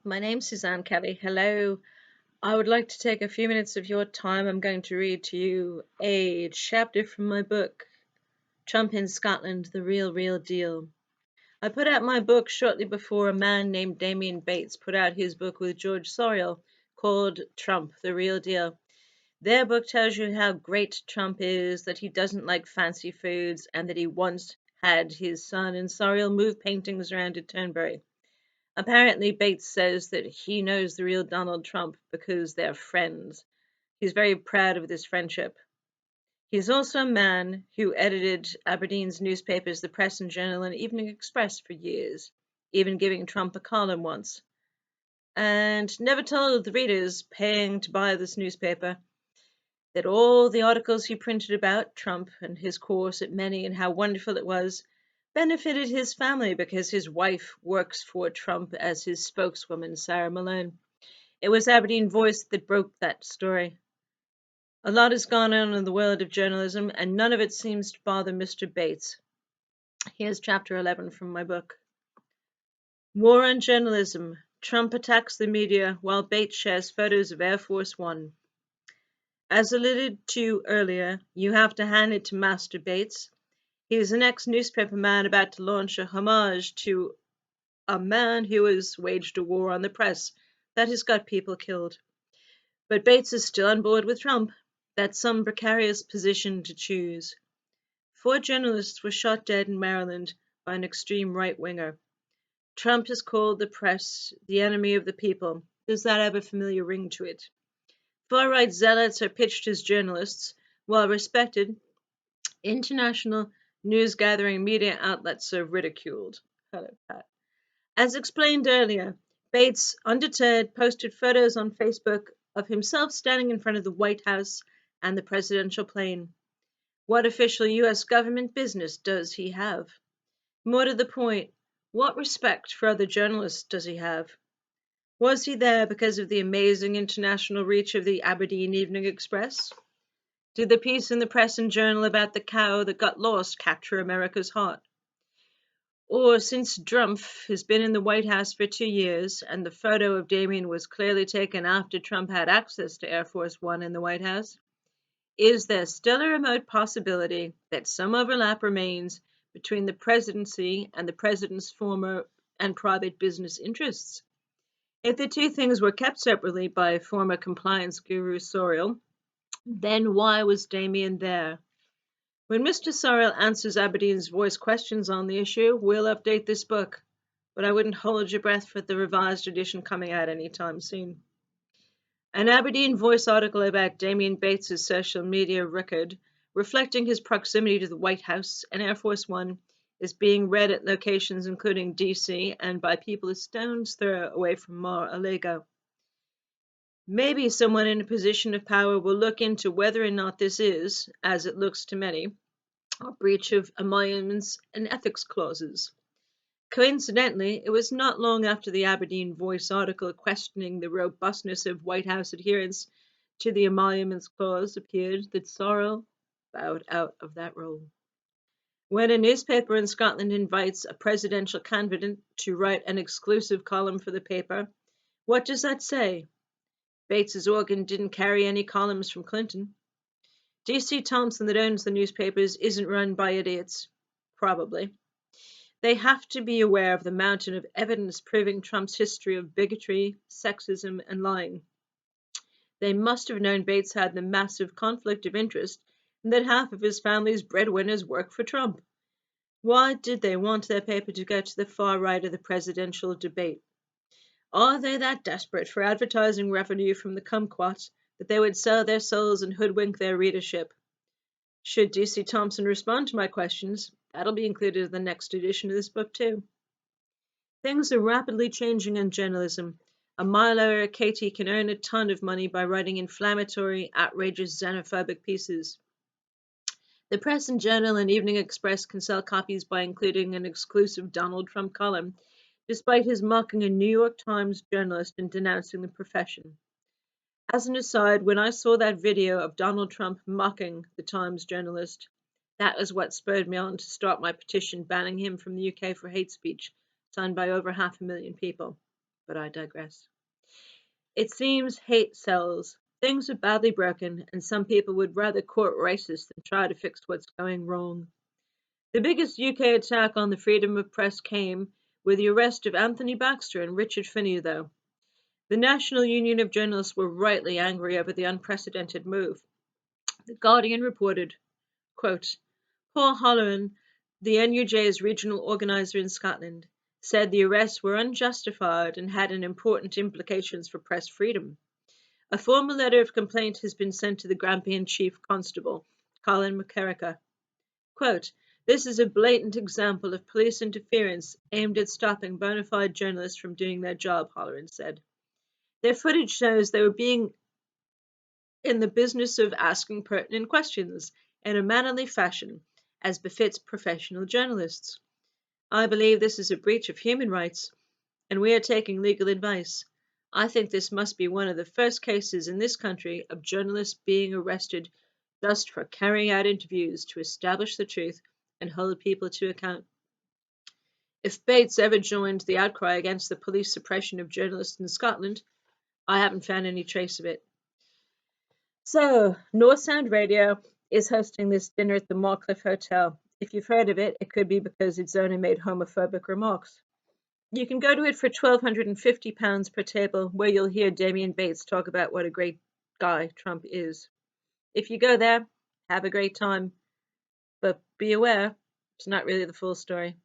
My name's Suzanne Kelly. Hello. I would like to take a few minutes of your time. I'm going to read to you a chapter from my book, Trump in Scotland, The Real Deal. I put out my book shortly before a man named Damian Bates put out his book with George Sorial called Trump, The Real Deal. Their book tells you how great Trump is, that he doesn't like fancy foods, and that he once had his son and Sorial move paintings around to Turnberry. Apparently, Bates says that he knows the real Donald Trump because they're friends. He's very proud of this friendship. He's also a man who edited Aberdeen's newspapers, the Press and Journal and Evening Express for years, even giving Trump a column once, and never told the readers paying to buy this newspaper that all the articles he printed about Trump and his course at many and how wonderful it was benefited his family because his wife works for Trump as his spokeswoman, Sarah Malone. It was Aberdeen Voice that broke that story. A lot has gone on in the world of journalism, and none of it seems to bother Mr. Bates. Here's chapter 11 from my book. War on journalism. Trump attacks the media while Bates shares photos of Air Force One. As alluded to earlier, you have to hand it to Master Bates. He is an ex-newspaper man about to launch a homage to a man who has waged a war on the press that has got people killed. But Bates is still on board with Trump. That's some precarious position to choose. 4 journalists were shot dead in Maryland by an extreme right-winger. Trump has called the press the enemy of the people. Does that have a familiar ring to it? Far-right zealots are pitched as journalists, while respected international news-gathering media outlets are ridiculed. Hello, Pat. As explained earlier, Bates, undeterred, posted photos on Facebook of himself standing in front of the White House and the presidential plane. What official U.S. government business does he have? More to the point, what respect for other journalists does he have? Was he there because of the amazing international reach of the Aberdeen Evening Express? Did the piece in the Press and Journal about the cow that got lost capture America's heart? Or since Trump has been in the White House for 2 years, and the photo of Damian was clearly taken after Trump had access to Air Force One in the White House, is there still a remote possibility that some overlap remains between the presidency and the president's former and private business interests? If the two things were kept separately by former compliance guru Sorial, then why was Damian there? When Mr. Sorrell answers Aberdeen's Voice questions on the issue, we'll update this book, but I wouldn't hold your breath for the revised edition coming out anytime soon. An Aberdeen Voice article about Damian Bates's social media record, reflecting his proximity to the White House and Air Force One, is being read at locations including DC and by people a stone's throw away from Mar-a-Lago. Maybe someone in a position of power will look into whether or not this is, as it looks to many, a breach of emoluments and ethics clauses. Coincidentally, it was not long after the Aberdeen Voice article questioning the robustness of White House adherence to the emoluments clause appeared that Sorrell bowed out of that role. When a newspaper in Scotland invites a presidential candidate to write an exclusive column for the paper, what does that say? Bates's organ didn't carry any columns from Clinton. D.C. Thompson, that owns the newspapers, isn't run by idiots. Probably. They have to be aware of the mountain of evidence proving Trump's history of bigotry, sexism, and lying. They must have known Bates had the massive conflict of interest and that half of his family's breadwinners work for Trump. Why did they want their paper to go to the far right of the presidential debate? Are they that desperate for advertising revenue from the kumquats that they would sell their souls and hoodwink their readership? Should D.C. Thompson respond to my questions, that'll be included in the next edition of this book too. Things are rapidly changing in journalism. A mile-hour Katie can earn a ton of money by writing inflammatory, outrageous, xenophobic pieces. The Press and Journal and Evening Express can sell copies by including an exclusive Donald Trump column, despite his mocking a New York Times journalist and denouncing the profession. As an aside, when I saw that video of Donald Trump mocking the Times journalist, that was what spurred me on to start my petition banning him from the UK for hate speech, signed by over 500,000 people. but I digress. It seems hate sells. Things are badly broken, and some people would rather court racists than try to fix what's going wrong. The biggest UK attack on the freedom of press came with the arrest of Anthony Baxter and Richard Finney, though. The National Union of Journalists were rightly angry over the unprecedented move. The Guardian reported, quote, Paul Halloran, the NUJ's regional organiser in Scotland, said the arrests were unjustified and had important implications for press freedom. A formal letter of complaint has been sent to the Grampian Chief Constable, Colin McCarricker. Quote, This is a blatant example of police interference aimed at stopping bona fide journalists from doing their job, Halloran said. Their footage shows they were being in the business of asking pertinent questions in a mannerly fashion, as befits professional journalists. I believe this is a breach of human rights, and we are taking legal advice. I think this must be one of the first cases in this country of journalists being arrested just for carrying out interviews to establish the truth and hold people to account. If Bates ever joined the outcry against the police suppression of journalists in Scotland, I haven't found any trace of it. So, North Sound Radio is hosting this dinner at the Moorcliffe Hotel. If you've heard of it, it could be because its owner made homophobic remarks. You can go to it for £1,250 per table, where you'll hear Damian Bates talk about what a great guy Trump is. If you go there, have a great time, but be aware, it's not really the full story.